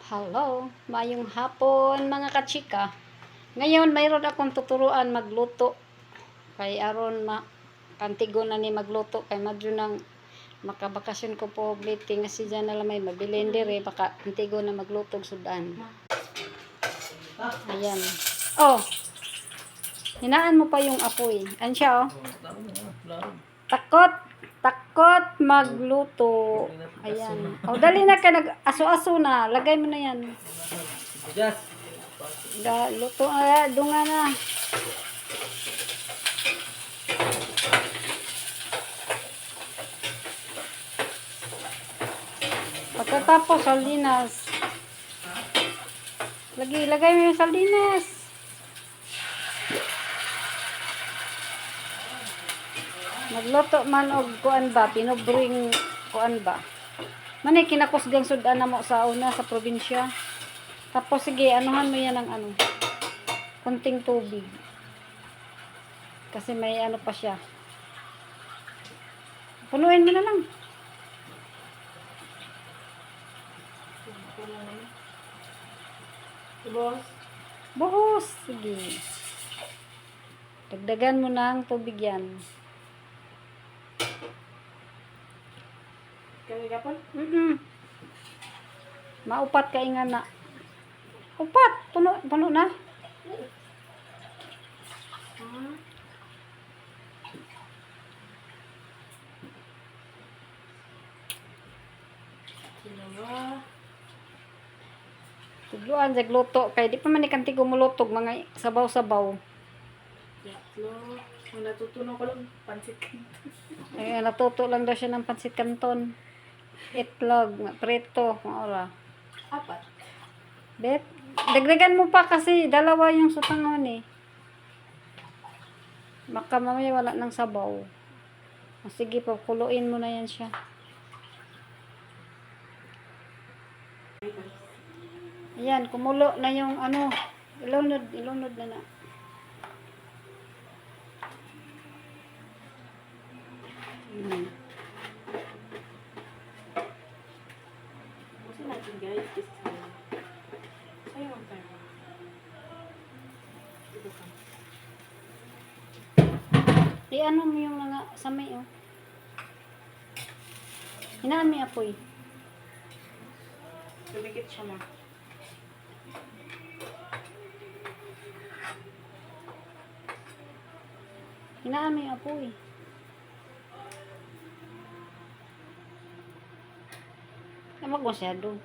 Hello, mayong hapon mga kachika. Ngayon mayroon akong tuturuan magluto. Kay aron kantigo na ni magluto kay madyo nang makabakasyon ko po bleeding kasi dyan na lang may mabilinder baka kantigo na magluto sudan. Ayan. Oh. Hinaan mo pa yung apoy. Ansya oh. Takot magluto. Ayan. O, dali na ka. Nag-aso-aso na. Lagay mo na yan. Luto. Dunga na. Pagkatapos, sardinas. Lagay mo yung sardinas. Magluto man og kuan ba, pinobring kuan ba. Manay kinakusgang sudan na mo sa una sa probinsya. Tapos sige, anuhan mo yan ng kunting tubig. Kasi may ano pa siya. Punuin mo na lang. Buhos. Sige. Dagdagan mo ng tubig yan. Maupat ka nga na. Upat. Puno na. Tugluan sa gluto kay di pa man ikan tigo mulutog mga sabaw-sabaw. Natutunan ko lang pansit canton. Ay, natuto lang daw siya ng pansit canton. Itlog, preto, ora. Apat. Bet, dagdagan mo pa kasi dalawa yung sutangon eh. Baka mamaya wala ng sabaw. O, sige po, kuluin mo na yan siya. Ayan, kumulo na yung ilunod na na. Kasi natin guys, this time. Sayang ang time. Ito pa. Ano mo yung mga samay oh. Hinaan mo yung apoy. Lumikit siya ma. Hinaan mo yung apoy. Wag masyado.